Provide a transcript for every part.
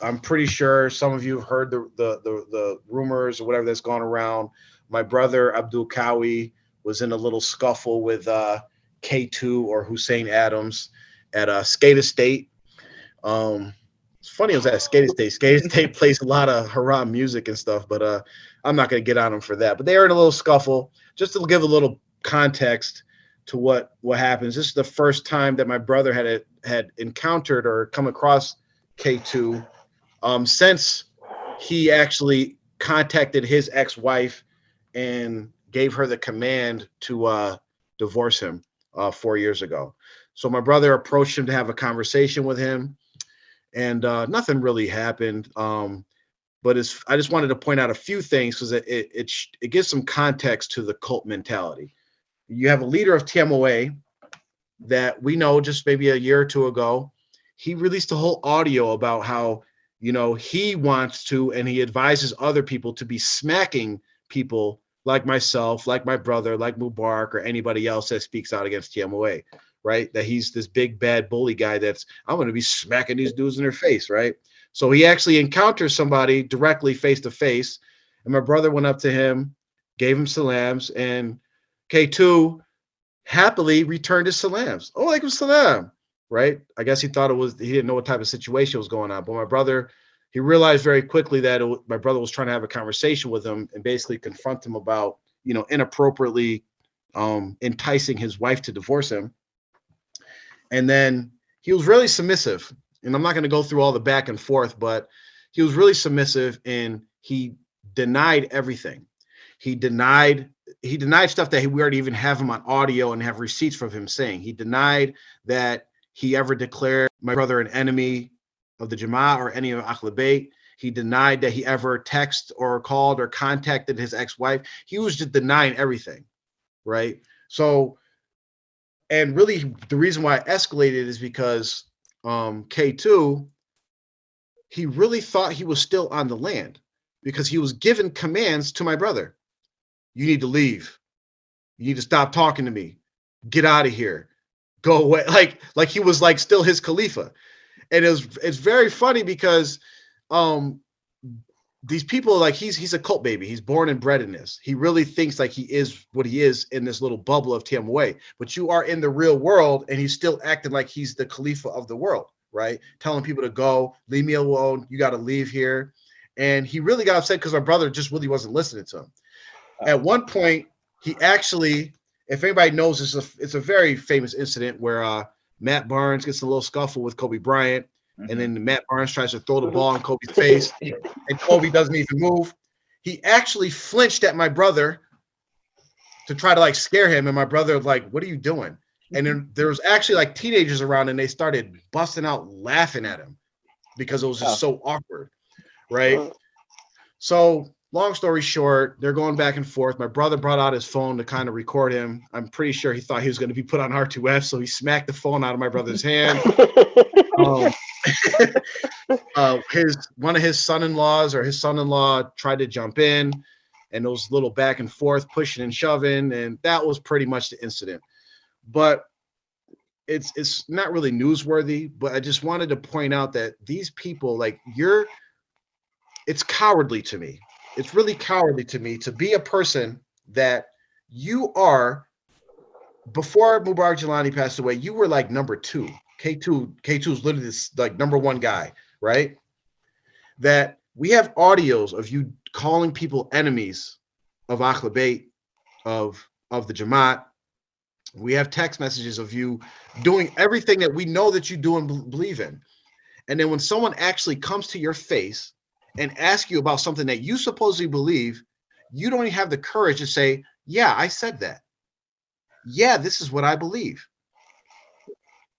I'm pretty sure some of you have heard the rumors or whatever that's gone around. My brother Abdul Kawi was in a little scuffle with K2 or Hussein Adams at Skate Estate. Um, it's funny it was at Skate Estate. Skate Estate plays a lot of haram music and stuff, but I'm not going to get on them for that. But they were in a little scuffle. Just to give a little context to what happens. This is the first time that my brother had encountered or come across K2 since he actually contacted his ex-wife and gave her the command to divorce him 4 years ago. So my brother approached him to have a conversation with him, and nothing really happened. But I just wanted to point out a few things because it gives some context to the cult mentality. You have a leader of TMOA that we know just maybe a year or two ago, he released a whole audio about how, he wants to and he advises other people to be smacking people like myself, like my brother, like Mubarak, or anybody else that speaks out against TMOA, right? That he's this big bad bully guy that's, I'm going to be smacking these dudes in their face, right? So he actually encounters somebody directly face to face, and my brother went up to him, gave him salams, and K2 happily returned his salams. Oh, like salam, right? I guess he didn't know what type of situation was going on. But my brother, he realized very quickly that my brother was trying to have a conversation with him and basically confront him about, inappropriately enticing his wife to divorce him. And then he was really submissive. And I'm not going to go through all the back and forth, but he was really submissive and he denied everything. He denied he denied stuff that we already even have him on audio and have receipts from him saying. He denied that he ever declared my brother an enemy of the Jama'ah or any of Ahl Bayt. He denied that he ever texted or called or contacted his ex-wife. He was just denying everything, right? So, and really the reason why it escalated is because K2, he really thought he was still on the land because he was giving commands to my brother. You need to leave. You need to stop talking to me. Get out of here. Go away. Like he was like still his Khalifa. And it's very funny because um these people, like he's a cult baby. He's born and bred in this. He really thinks like he is what he is in this little bubble of TMOA. But you are in the real world and he's still acting like he's the Khalifa of the world, right? Telling people to go, leave me alone. You got to leave here. And he really got upset because my brother just really wasn't listening to him. At one point, he actually, if anybody knows, it's a very famous incident where Matt Barnes gets a little scuffle with Kobe Bryant, and then Matt Barnes tries to throw the ball in Kobe's face, and Kobe doesn't even move. He actually flinched at my brother to try to like scare him, and my brother was like, "What are you doing?" And then there was actually like teenagers around, and they started busting out laughing at him because it was just so awkward, right? So long story short, they're going back and forth. My brother brought out his phone to kind of record him. I'm pretty sure he thought he was going to be put on R2F, so he smacked the phone out of my brother's hand. Um, his one of his son-in-laws or his son-in-law tried to jump in, and those little back and forth, pushing and shoving, and that was pretty much the incident. But it's not really newsworthy. But I just wanted to point out that these people, like it's cowardly to me. It's really cowardly to me to be a person that you are. Before Mubarak Jelani passed away, you were like number two. K2 is literally this like number one guy, right? That we have audios of you calling people enemies of Ahl Bayt, of the Jamaat. We have text messages of you doing everything that we know that you do and believe in. And then when someone actually comes to your face and asks you about something that you supposedly believe, you don't even have the courage to say, yeah, I said that. Yeah, this is what I believe.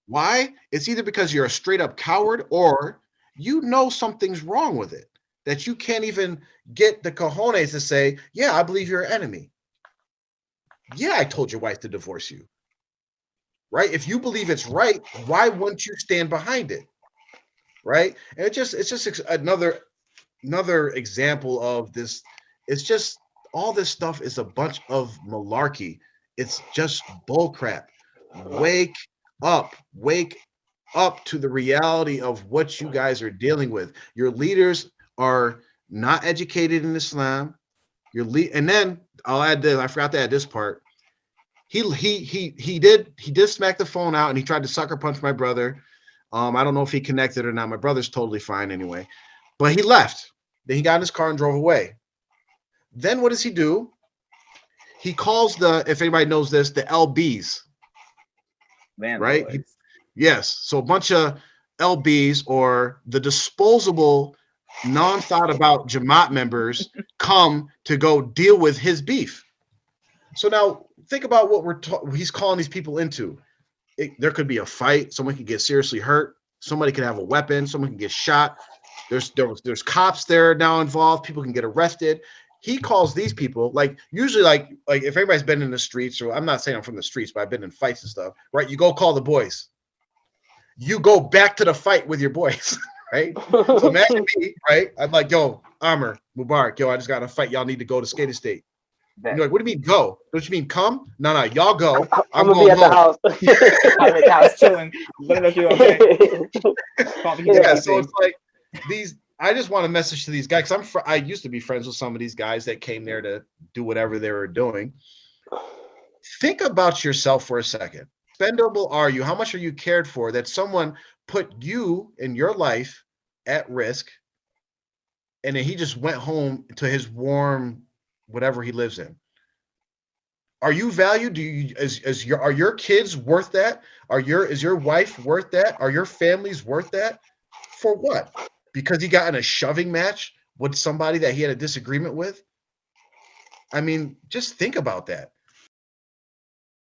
Why? It's either because you're a straight up coward or you know something's wrong with it, that you can't even get the cojones to say, yeah, I believe you're an enemy. Yeah, I told your wife to divorce you. Right? If you believe it's right, why wouldn't you stand behind it? Right? And it's just another example of this. It's just all this stuff is a bunch of malarkey. It's just bullcrap. Wake up. Wake up to the reality of what you guys are dealing with. Your leaders are not educated in Islam. And then I'll add this. I forgot to add this part. He did smack the phone out and he tried to sucker punch my brother. I don't know if he connected or not. My brother's totally fine anyway. But he left. Then he got in his car and drove away. Then what does he do? He calls if anybody knows this, the LBs. Right? Yes. So a bunch of LBs, or the disposable, non-thought about Jamaat members, come to go deal with his beef. So now think about what he's calling these people into. There could be a fight. Someone could get seriously hurt. Somebody could have a weapon. Someone can get shot. There's cops there now involved. People can get arrested. He calls these people, like usually like if everybody's been in the streets, or I'm not saying I'm from the streets, but I've been in fights and stuff, right? You go call the boys. You go back to the fight with your boys, right? So imagine me, right? I'm like, yo, Amr, Mubarak, yo, I just got in a fight. Y'all need to go to Skate Estate. You're like, what do you mean go? Don't you mean come? No, y'all go. I'm gonna be at the house. I'm at the house chilling. Let me know if you're okay. Yeah, so it's like these. I just want a message to these guys, because I used to be friends with some of these guys that came there to do whatever they were doing. Think about yourself for a second. Expendable are you? How much are you cared for that someone put you in your life at risk, and then he just went home to his warm whatever he lives in? Are you valued? Are your kids worth that? Is your wife worth that? Are your families worth that? For what? Because he got in a shoving match with somebody that he had a disagreement with? I mean, just think about that.